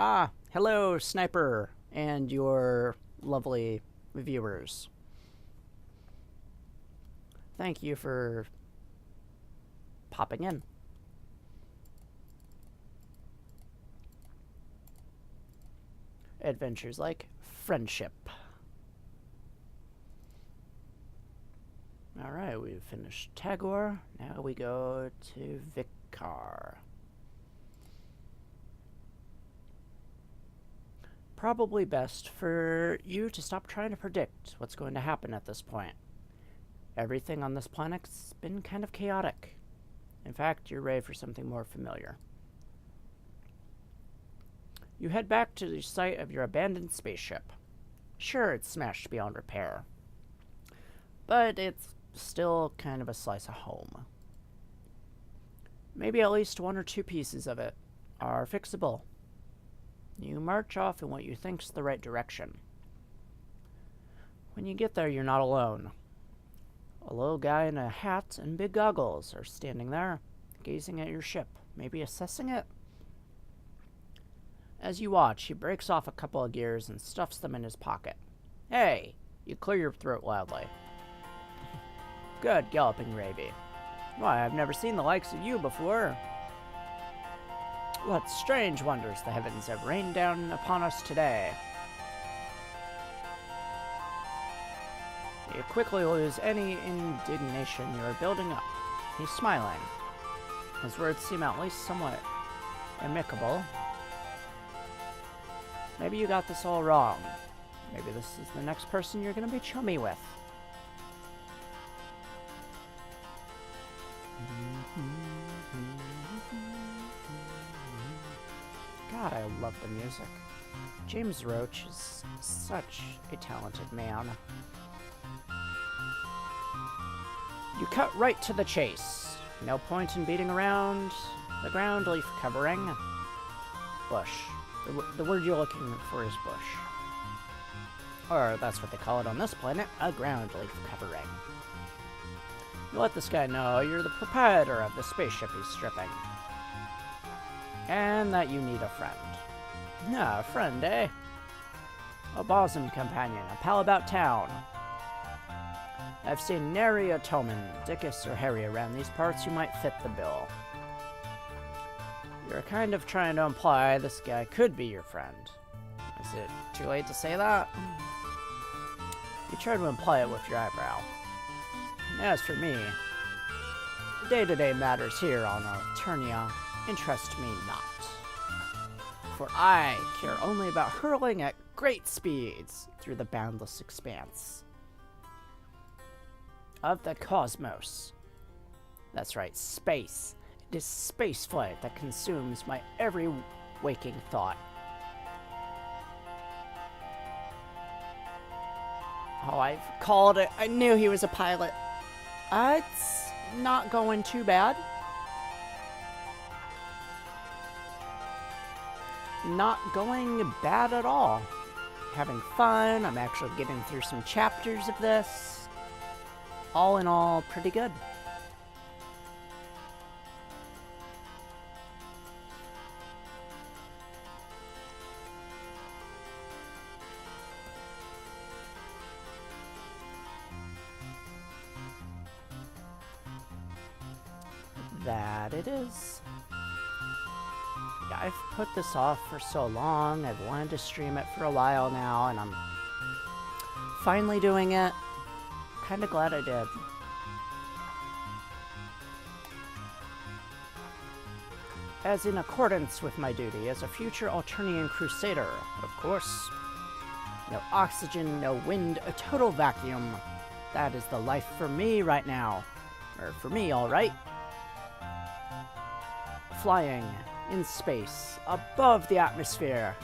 Ah, hello, Sniper, and your lovely viewers. Thank you for popping in. Adventures like friendship. Alright, we've finished Tagore. Now we go to Vikare. Probably best for you to stop trying to predict what's going to happen at this point. Everything on this planet's been kind of chaotic. In fact, you're ready for something more familiar. You head back to the site of your abandoned spaceship. Sure, it's smashed beyond repair, but it's still kind of a slice of home. Maybe at least one or two pieces of it are fixable. You march off in what you think's the right direction. When you get there, you're not alone. A little guy in a hat and big goggles are standing there, gazing at your ship, maybe assessing it. As you watch, he breaks off a couple of gears and stuffs them in his pocket. Hey! You clear your throat loudly. Good galloping gravy. Why, I've never seen the likes of you before. What strange wonders the heavens have rained down upon us today. You quickly lose any indignation you are building up. He's smiling. His words seem at least somewhat amicable. Maybe you got this all wrong. Maybe this is the next person you're going to be chummy with. God, I love the music. James Roach is such a talented man. You cut right to the chase. No point in beating around the ground leaf covering. Bush. The word you're looking for is bush. Or that's what they call it on this planet, a ground leaf covering. You let this guy know you're the proprietor of the spaceship he's stripping. And that you need a friend. Yeah, a friend, eh? A bosom companion, a pal about town. I've seen nary a Toman, Dickus, or Harry around these parts who might fit the bill. You're kind of trying to imply this guy could be your friend. Is it too late to say that? You try to imply it with your eyebrow. As for me, day-to-day matters here on Eternia interest me not. For I care only about hurling at great speeds through the boundless expanse of the cosmos. That's right, space. It is spaceflight that consumes my every waking thought. Oh, I've called it. I knew he was a pilot. It's not going too bad. Not going bad at all. Having fun. I'm actually getting through some chapters of this. All in all, pretty good. That it is. Yeah, I've put this off for so long. I've wanted to stream it for a while now, and I'm finally doing it. Kinda glad I did. As in accordance with my duty as a future Alternian Crusader, of course. No oxygen, no wind, a total vacuum. That is the life for me right now. Or for me, alright. Flying in space, above the atmosphere,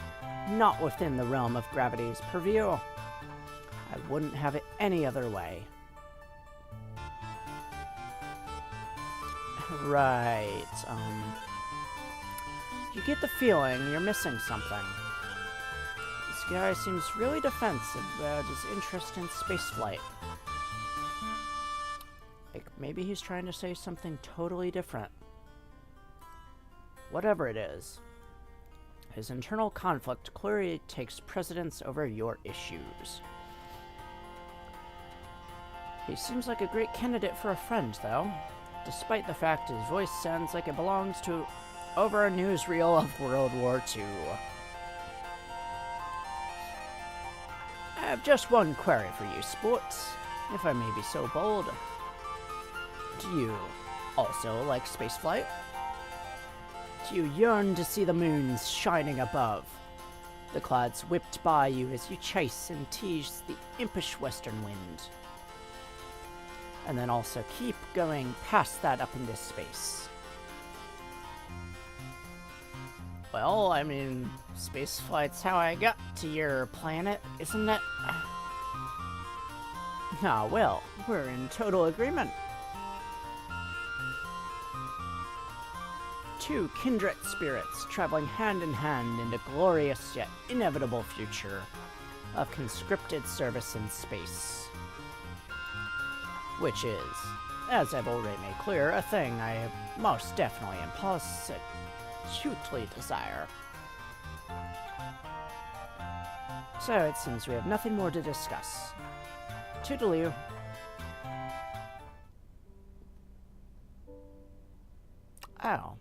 not within the realm of gravity's purview. I wouldn't have it any other way. Right, you get the feeling you're missing something. This guy seems really defensive about his interest in spaceflight. Like, maybe he's trying to say something totally different. Whatever it is, His internal conflict clearly takes precedence over your issues. He seems like a great candidate for a friend, though, despite the fact his voice sounds like it belongs to over a newsreel of World War II. I have just one query for you, sports, if I may be so bold. Do you also like spaceflight? Do you yearn to see the moons shining above? The clouds whipped by you as you chase and tease the impish western wind. And then also keep going past that up into space. Well, I mean, spaceflight's how I got to your planet, isn't it? Ah, well, we're in total agreement. Two kindred spirits traveling hand in hand in the glorious yet inevitable future of conscripted service in space. Which is, as I've already made clear, a thing I most definitely and positively desire. So it seems we have nothing more to discuss. Toodaloo. Oh.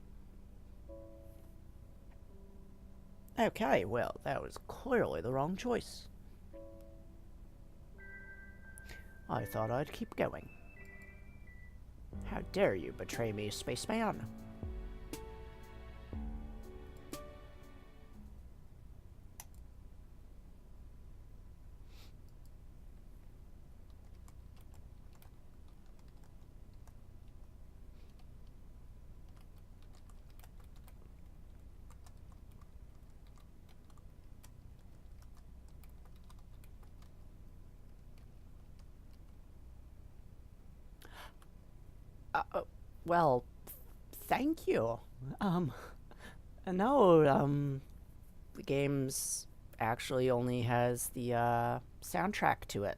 Okay, well, that was clearly the wrong choice. I thought I'd keep going. How dare you betray me, spaceman? Well, thank you. No, the game's actually only has the, soundtrack to it.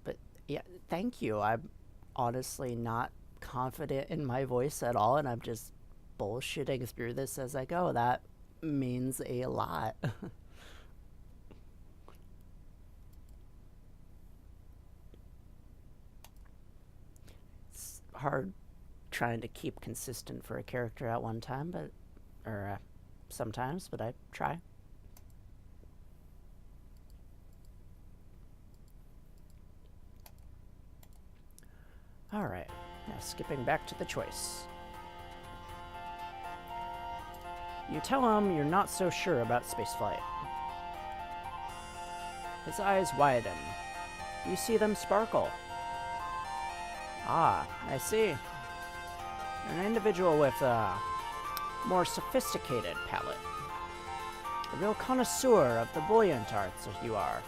But, yeah, thank you. I'm honestly not confident in my voice at all, and I'm just bullshitting through this as I go. That means a lot. Hard trying to keep consistent for a character at one time, but sometimes, but I try. Alright, now skipping back to the choice. You tell him you're not so sure about spaceflight. His eyes widen. You see them sparkle. Ah, I see. An individual with a more sophisticated palate. A real connoisseur of the buoyant arts as you are.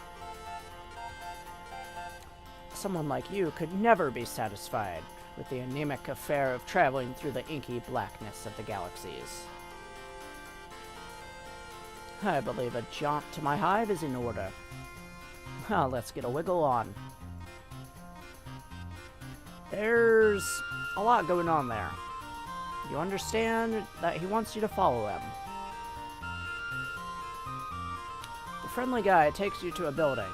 Someone like you could never be satisfied with the anemic affair of traveling through the inky blackness of the galaxies. I believe a jaunt to my hive is in order. Well, let's get a wiggle on. There's a lot going on there. You understand that he wants you to follow him. The friendly guy takes you to a building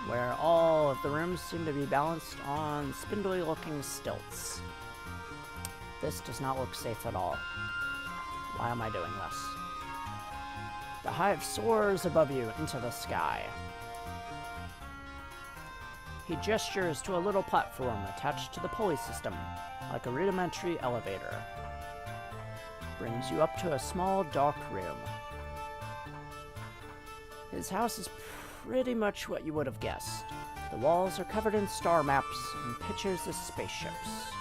where all of the rooms seem to be balanced on spindly-looking stilts. This does not look safe at all. Why am I doing this? The hive soars above you into the sky. He gestures to a little platform attached to the pulley system, like a rudimentary elevator. Brings you up to a small, dark room. His house is pretty much what you would have guessed. The walls are covered in star maps and pictures of spaceships.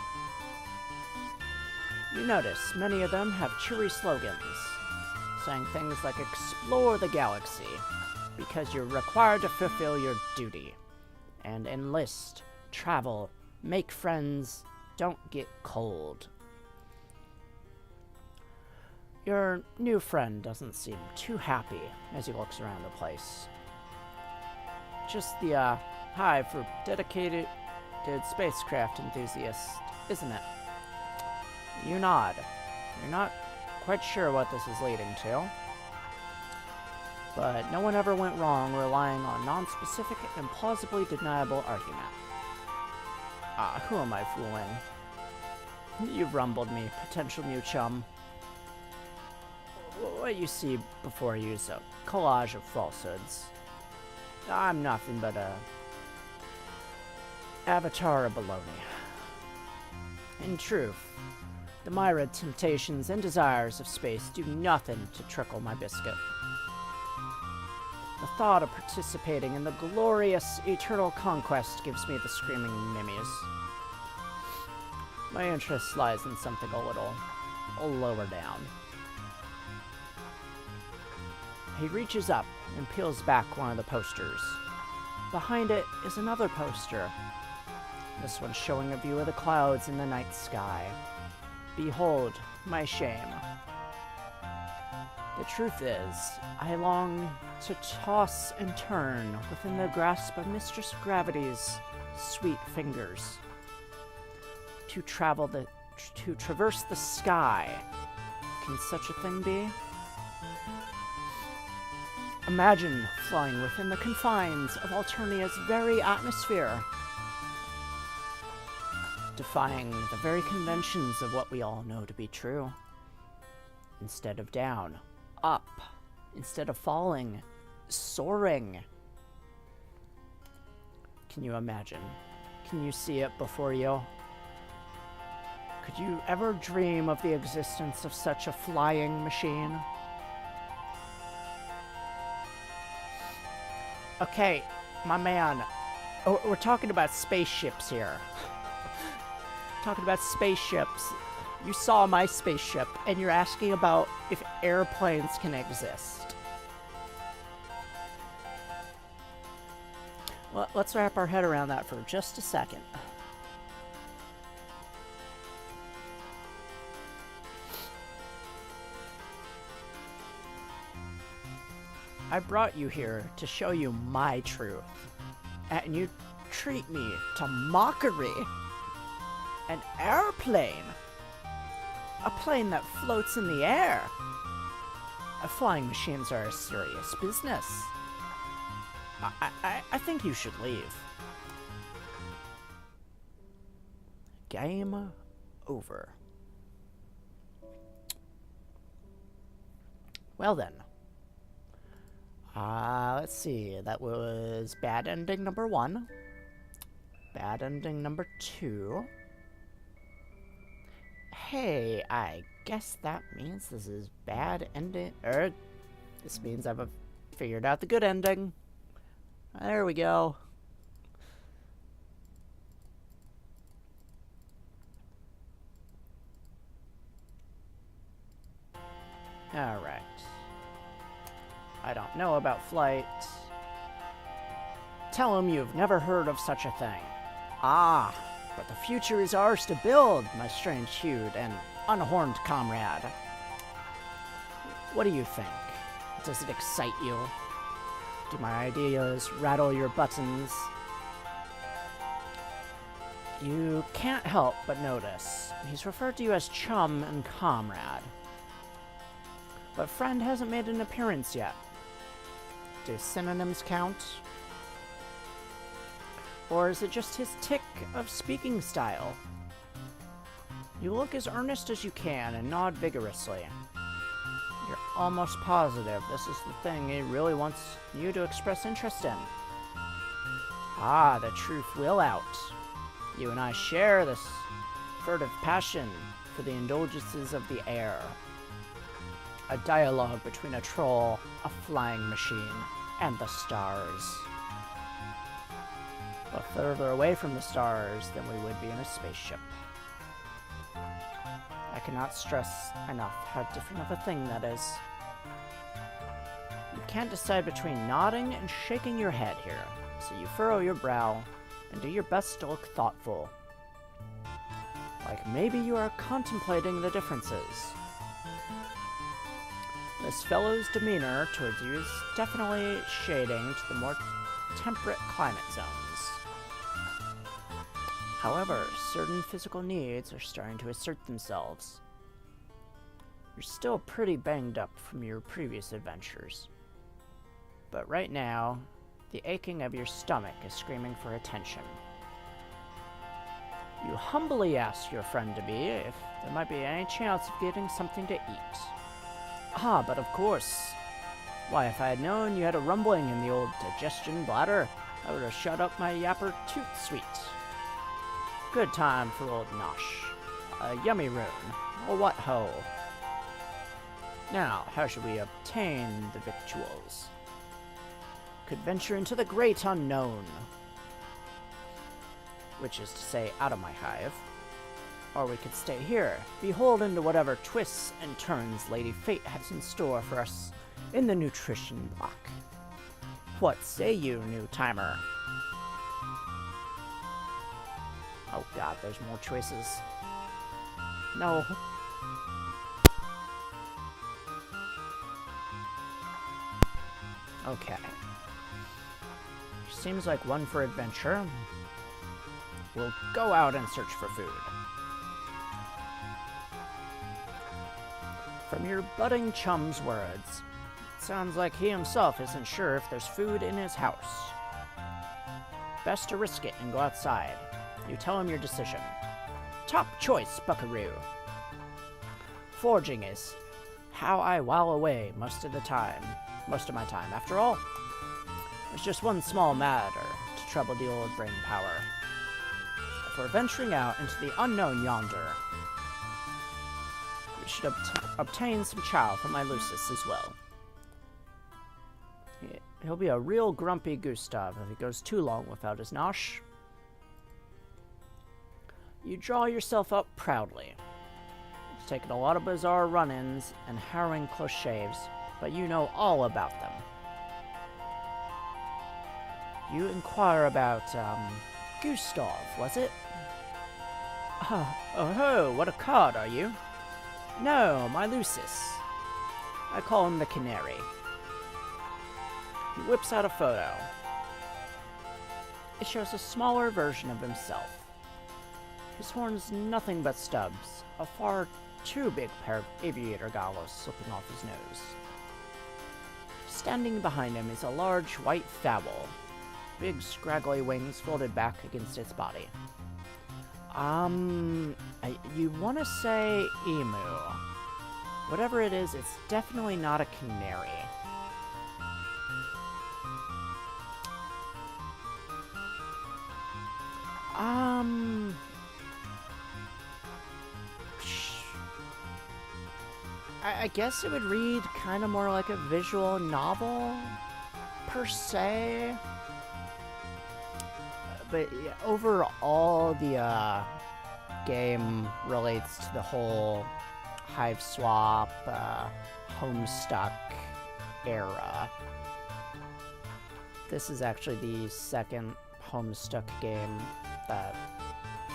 You notice many of them have cheery slogans, saying things like "Explore the galaxy," because you're required to fulfill your duty. And enlist, travel, make friends, don't get cold. Your new friend doesn't seem too happy as he looks around the place. Just the hive for dedicated spacecraft enthusiasts, isn't it? You nod. You're not quite sure what this is leading to. But no one ever went wrong relying on non-specific and plausibly deniable argument. Ah, who am I fooling? You've rumbled me, potential new chum. What you see before you is a collage of falsehoods. I'm nothing but a avatar of baloney. In truth, the myriad temptations and desires of space do nothing to trickle my biscuit. The thought of participating in the glorious eternal conquest gives me the screaming mimmies. My interest lies in something a little lower down. He reaches up and peels back one of the posters. Behind it is another poster. This one showing a view of the clouds in the night sky. Behold, my shame. The truth is, I long to toss and turn within the grasp of Mistress Gravity's sweet fingers. To traverse the sky. Can such a thing be? Imagine flying within the confines of Alternia's very atmosphere, defying the very conventions of what we all know to be true. Instead of down, up. Instead of falling, soaring. Can you imagine? Can you see it before you? Could you ever dream of the existence of such a flying machine? Okay, my man. Oh, we're talking about spaceships here. Talking about spaceships. You saw my spaceship, and you're asking about if airplanes can exist. Well, let's wrap our head around that for just a second. I brought you here to show you my truth, and you treat me to mockery. An airplane? A plane that floats in the air? Flying machines are a serious business. I think you should leave. Game over. Well then. Let's see. That was bad ending number 1. Bad ending number 2. Hey, I guess that means this is bad ending. This means I've figured out the good ending. There we go. Alright. I don't know about flight. Tell him you've never heard of such a thing. Ah, but the future is ours to build, my strange-hued and unhorned comrade. What do you think? Does it excite you? Do my ideas rattle your buttons? You can't help but notice. He's referred to you as chum and comrade. But friend hasn't made an appearance yet. Do synonyms count? Or is it just his tick of speaking style? You look as earnest as you can and nod vigorously. You're almost positive this is the thing he really wants you to express interest in. Ah, the truth will out. You and I share this furtive passion for the indulgences of the air. A dialogue between a troll, a flying machine, and the stars. But further away from the stars than we would be in a spaceship. I cannot stress enough how different of a thing that is. You can't decide between nodding and shaking your head here, so you furrow your brow and do your best to look thoughtful. Like maybe you are contemplating the differences. This fellow's demeanor towards you is definitely shading to the more temperate climate zones. However, certain physical needs are starting to assert themselves. You're still pretty banged up from your previous adventures. But right now, the aching of your stomach is screaming for attention. You humbly ask your friend to be if there might be any chance of getting something to eat. Ah, but of course. Why, if I had known you had a rumbling in the old digestion bladder, I would have shut up my yapper toot sweet. Good time for old Nosh. A yummy rune. A what ho? Now, how should we obtain the victuals? Could venture into the great unknown, which is to say, out of my hive. Or we could stay here, beholden to whatever twists and turns Lady Fate has in store for us in the nutrition block. What say you, new timer? Oh god, there's more choices. No. Okay. Seems like one for adventure. We'll go out and search for food. From your budding chum's words, it sounds like he himself isn't sure if there's food in his house. Best to risk it and go outside. You tell him your decision. Top choice, buckaroo. Foraging is how I while away most of my time. After all, there's just one small matter to trouble the old brain power. If we're venturing out into the unknown yonder, we should obtain some chow from my Lucis as well. He'll be a real grumpy Gustav if he goes too long without his nosh. You draw yourself up proudly. It's taken a lot of bizarre run-ins and harrowing close shaves, but you know all about them. You inquire about, Gustav, was it? Oh ho, what a card are you? No, my Lucis. I call him the Canary. He whips out a photo. It shows a smaller version of himself. His horn's nothing but stubs, a far too big pair of aviator goggles slipping off his nose. Standing behind him is a large white fowl, big scraggly wings folded back against its body. You want to say emu. Whatever it is, it's definitely not a canary. I guess it would read kind of more like a visual novel, per se. But yeah, overall, the game relates to the whole hive swap, Homestuck era. This is actually the second Homestuck game that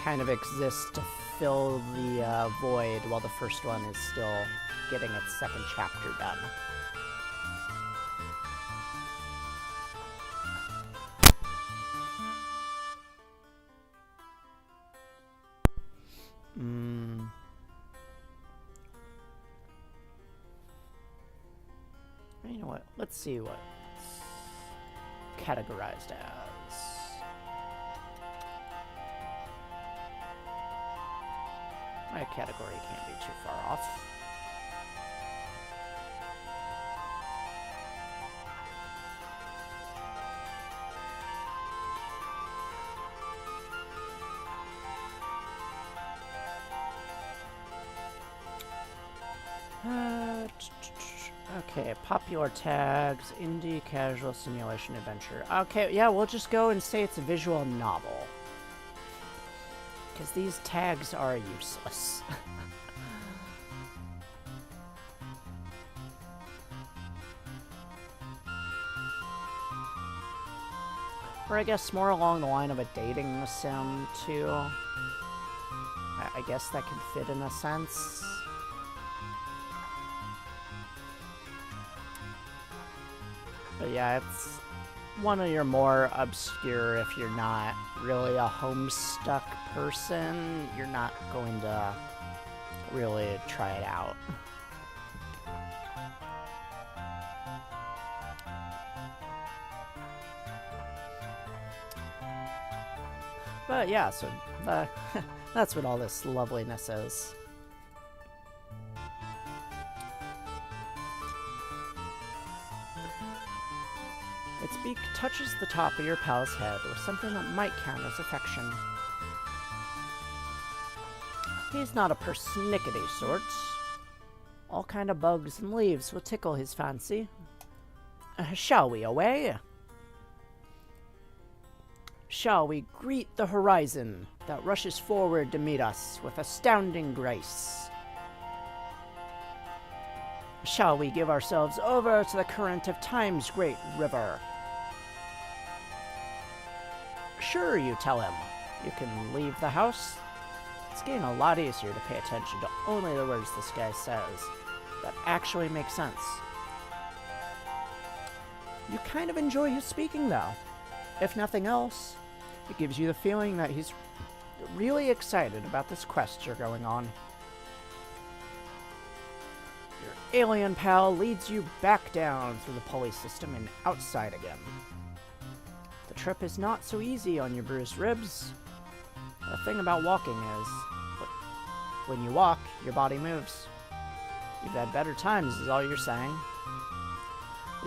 kind of exists to fill the void while the first one is still getting its second chapter done. You know what? Let's see what's categorized as. My category can't be too far off. Okay, popular tags, indie, casual, simulation, adventure. Okay, yeah, we'll just go and say it's a visual novel. Because these tags are useless. Or I guess more along the line of a dating sim, too. I guess that could fit in a sense. But yeah, it's one of your more obscure, if you're not really a Homestuck person, you're not going to really try it out. But yeah, so that's what all this loveliness is. Its beak touches the top of your pal's head with something that might count as affection. He's not a persnickety sort. All kind of bugs and leaves will tickle his fancy. Shall we away? Shall we greet the horizon that rushes forward to meet us with astounding grace? Shall we give ourselves over to the current of time's great river? Sure, you tell him. You can leave the house. It's getting a lot easier to pay attention to only the words this guy says that actually make sense. You kind of enjoy his speaking, though. If nothing else, it gives you the feeling that he's really excited about this quest you're going on. Your alien pal leads you back down through the pulley system and outside again. The trip is not so easy on your bruised ribs. The thing about walking is, when you walk, your body moves. You've had better times, is all you're saying.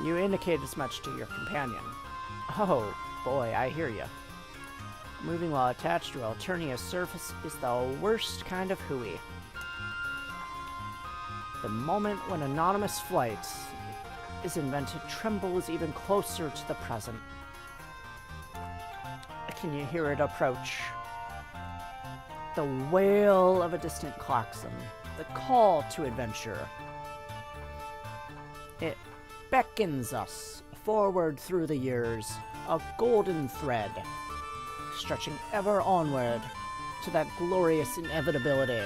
You indicate as much to your companion. Oh, boy, I hear you. Moving while attached to Alternia's surface is the worst kind of hooey. The moment when anonymous flight is invented trembles even closer to the present. Can you hear it approach? The wail of a distant klaxon, the call to adventure. It beckons us forward through the years, a golden thread, stretching ever onward to that glorious inevitability.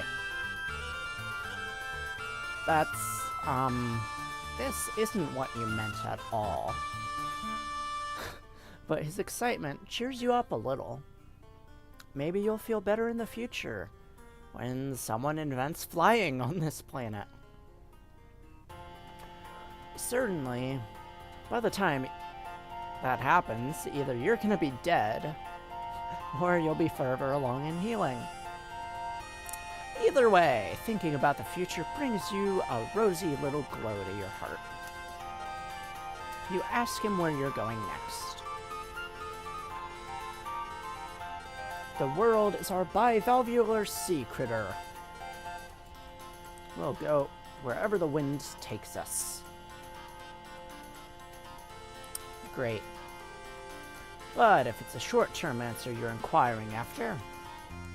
This isn't what you meant at all. But his excitement cheers you up a little. Maybe you'll feel better in the future when someone invents flying on this planet. Certainly, by the time that happens, either you're going to be dead or you'll be further along in healing. Either way, thinking about the future brings you a rosy little glow to your heart. You ask him where you're going next. The world is our bivalvular sea critter. We'll go wherever the wind takes us. Great. But if it's a short-term answer you're inquiring after,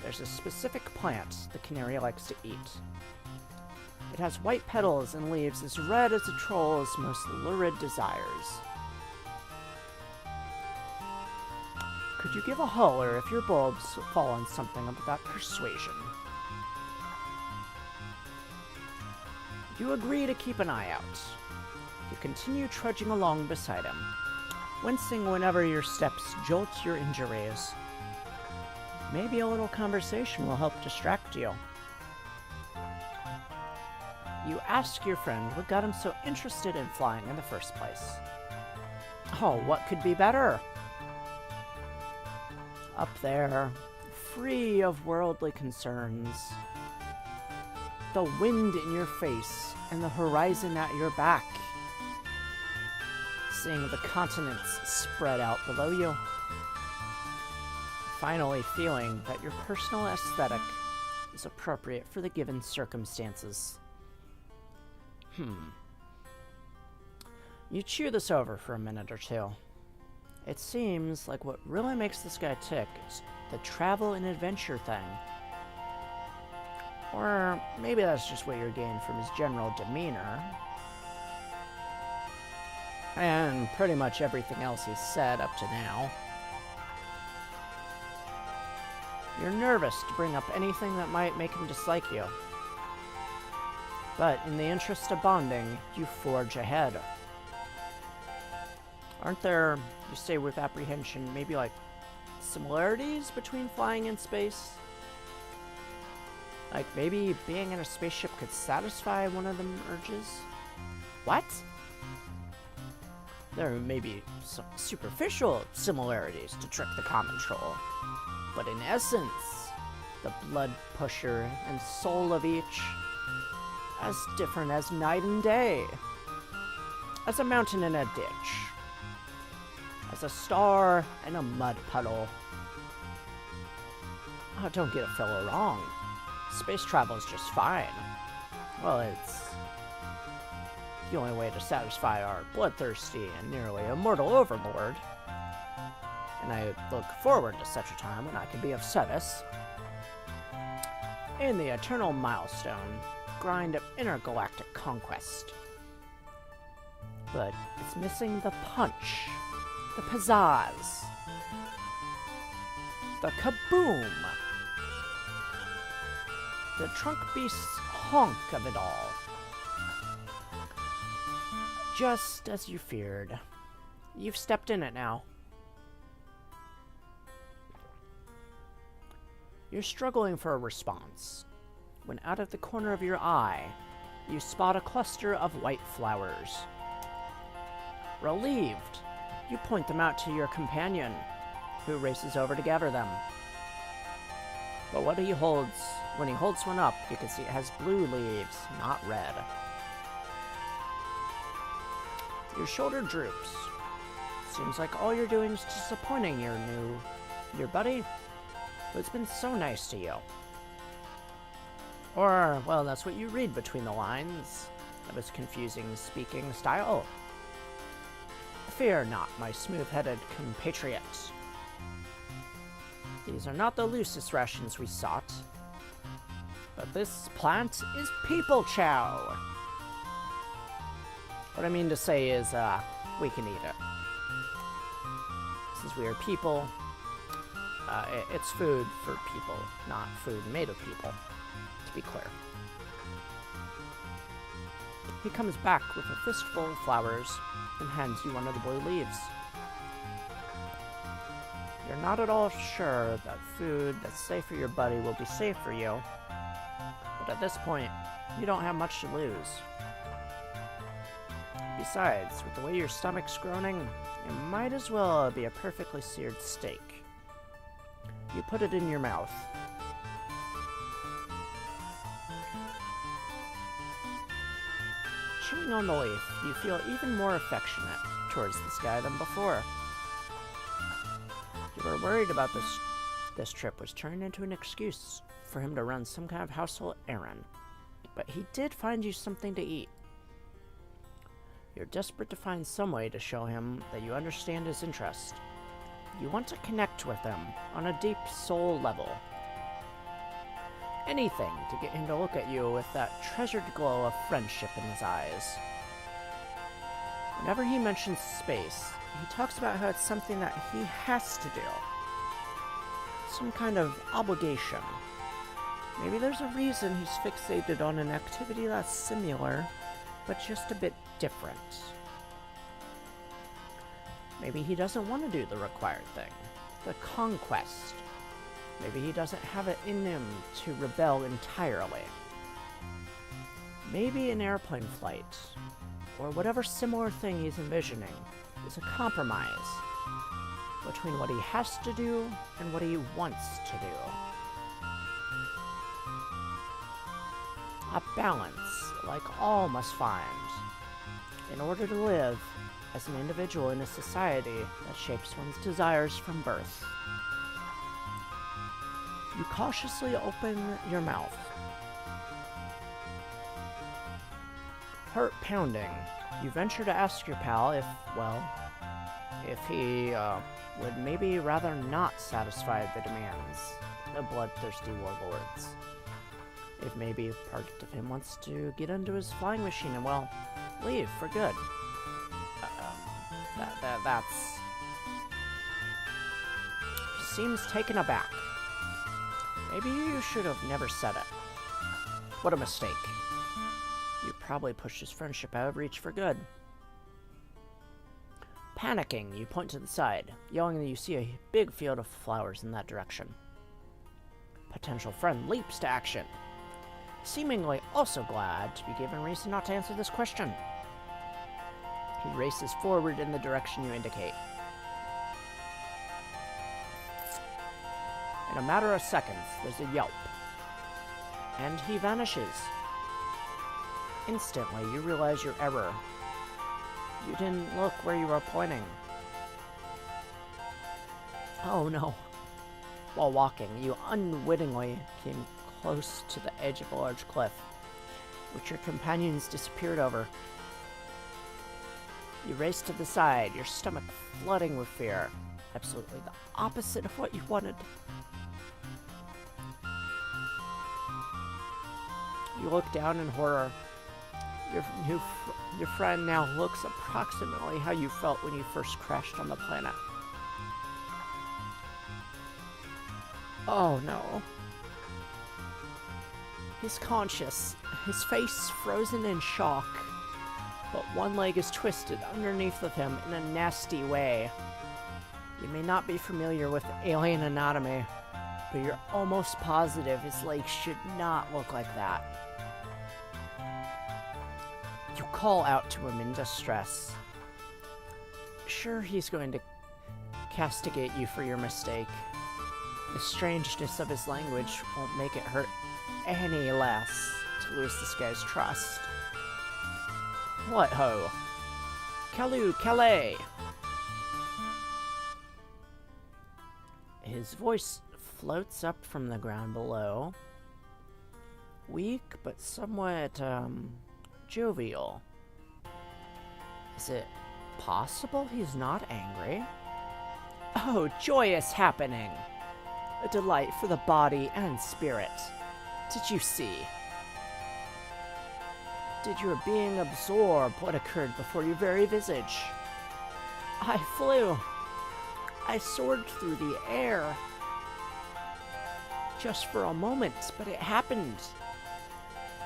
there's a specific plant the canary likes to eat. It has white petals and leaves as red as a troll's most lurid desires. Could you give a holler if your bulbs fall on something of that persuasion? You agree to keep an eye out. You continue trudging along beside him, wincing whenever your steps jolt your injuries. Maybe a little conversation will help distract you. You ask your friend what got him so interested in flying in the first place. Oh, what could be better? Up there, free of worldly concerns. The wind in your face and the horizon at your back. Seeing the continents spread out below you. Finally feeling that your personal aesthetic is appropriate for the given circumstances. You chew this over for a minute or two. It seems like what really makes this guy tick is the travel and adventure thing. Or maybe that's just what you're getting from his general demeanor. And pretty much everything else he's said up to now. You're nervous to bring up anything that might make him dislike you. But in the interest of bonding, you forge ahead. Aren't there, you say with apprehension, maybe like similarities between flying and space? Like maybe being in a spaceship could satisfy one of them urges? What? There may be some superficial similarities to trick the common troll. but in essence, the blood pusher and soul of each, as different as night and day, as a mountain in a ditch, as a star in a mud puddle. Oh, don't get a fellow wrong. Space travel is just fine. Well, it's the only way to satisfy our bloodthirsty and nearly immortal overlord. And I look forward to such a time when I can be of service in the eternal milestone grind of intergalactic conquest. But it's missing the punch, the pizzazz, the kaboom, the trunk beast's honk of it all. Just as you feared. You've stepped in it now. You're struggling for a response, when out of the corner of your eye, you spot a cluster of white flowers. Relieved, you point them out to your companion, who races over to gather them. But when he holds one up, you can see it has blue leaves, not red. Your shoulder droops. Seems like all you're doing is disappointing your buddy, who's been so nice to you. Or, well, that's what you read between the lines of his confusing speaking style. Fear not, my smooth-headed compatriot. These are not the loosest rations we sought, but this plant is people chow. What I mean to say is, we can eat it. Since we are people, it's food for people, not food made of people, to be clear. He comes back with a fistful of flowers and hands you one of the blue leaves. You're not at all sure that food that's safe for your buddy will be safe for you, but at this point, you don't have much to lose. Besides, with the way your stomach's groaning, it might as well be a perfectly seared steak. You put it in your mouth. Chewing on the leaf, you feel even more affectionate towards this guy than before. You were worried about this trip was turned into an excuse for him to run some kind of household errand, but he did find you something to eat. You're desperate to find some way to show him that you understand his interest. You want to connect with him on a deep soul level. Anything to get him to look at you with that treasured glow of friendship in his eyes. Whenever he mentions space, he talks about how it's something that he has to do. Some kind of obligation. Maybe there's a reason he's fixated on an activity that's similar, but just a bit different. Maybe he doesn't want to do the required thing, the conquest. Maybe he doesn't have it in him to rebel entirely. Maybe an airplane flight, or whatever similar thing he's envisioning, is a compromise between what he has to do and what he wants to do. A balance, like all must find, in order to live as an individual in a society that shapes one's desires from birth. You cautiously open your mouth. Heart pounding, you venture to ask your pal if he would maybe rather not satisfy the demands of bloodthirsty warlords. If maybe part of him wants to get into his flying machine and, well, leave for good. That's... He seems taken aback. Maybe you should have never said it. What a mistake. You probably pushed his friendship out of reach for good. Panicking, you point to the side, yelling that you see a big field of flowers in that direction. Potential friend leaps to action, seemingly also glad to be given reason not to answer this question. He races forward in the direction you indicate. In a matter of seconds, there's a yelp. And he vanishes. Instantly, you realize your error. You didn't look where you were pointing. Oh no. While walking, you unwittingly came close to the edge of a large cliff, which your companions disappeared over. You raced to the side, your stomach flooding with fear. Absolutely the opposite of what you wanted. You look down in horror. Your friend now looks approximately how you felt when you first crashed on the planet. Oh no. He's conscious, his face frozen in shock, but one leg is twisted underneath of him in a nasty way. You may not be familiar with alien anatomy, but you're almost positive his legs should not look like that. You call out to him in distress. Sure, he's going to castigate you for your mistake. The strangeness of his language won't make it hurt any less to lose this guy's trust. What ho? Kalu Calais! His voice floats up from the ground below. Weak, but somewhat, jovial. Is it possible he's not angry? Oh, joyous happening! A delight for the body and spirit. Did you see? Did your being absorb what occurred before your very visage? I flew. I soared through the air. Just for a moment, but it happened.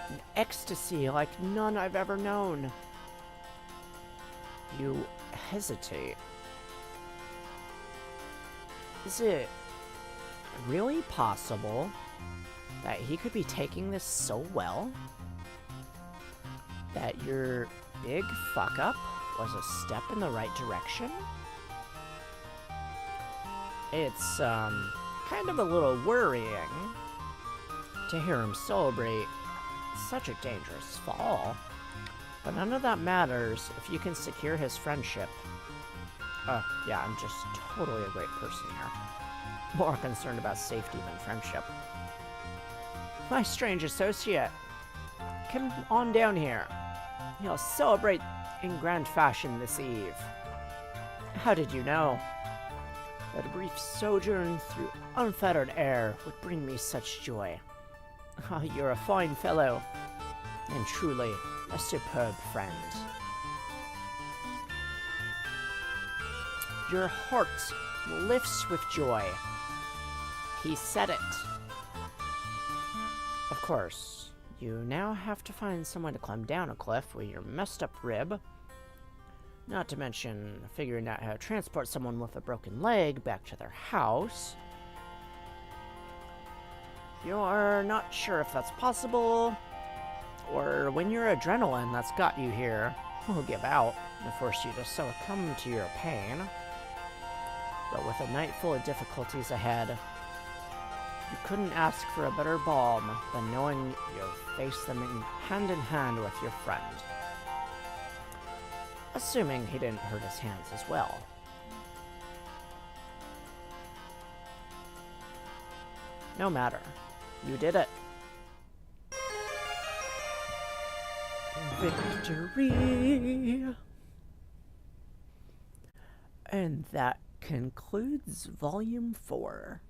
An ecstasy like none I've ever known. You hesitate. Is it really possible that he could be taking this so well? That your big fuck-up was a step in the right direction? It's, kind of a little worrying to hear him celebrate such a dangerous fall. But none of that matters if you can secure his friendship. Oh, yeah, I'm just totally a great person here. More concerned about safety than friendship. My strange associate. Come on down here. You'll celebrate in grand fashion this eve. How did you know that a brief sojourn through unfettered air would bring me such joy? Oh, you're a fine fellow, and truly a superb friend. Your heart lifts with joy. He said it. Of course, you now have to find someone to climb down a cliff with your messed up rib. Not to mention figuring out how to transport someone with a broken leg back to their house. You're not sure if that's possible, or when your adrenaline that's got you here will give out and force you to succumb to your pain. But with a night full of difficulties ahead, you couldn't ask for a better balm than knowing you'll face them in hand with your friend. Assuming he didn't hurt his hands as well. No matter. You did it. Victory! And that concludes Volume 4.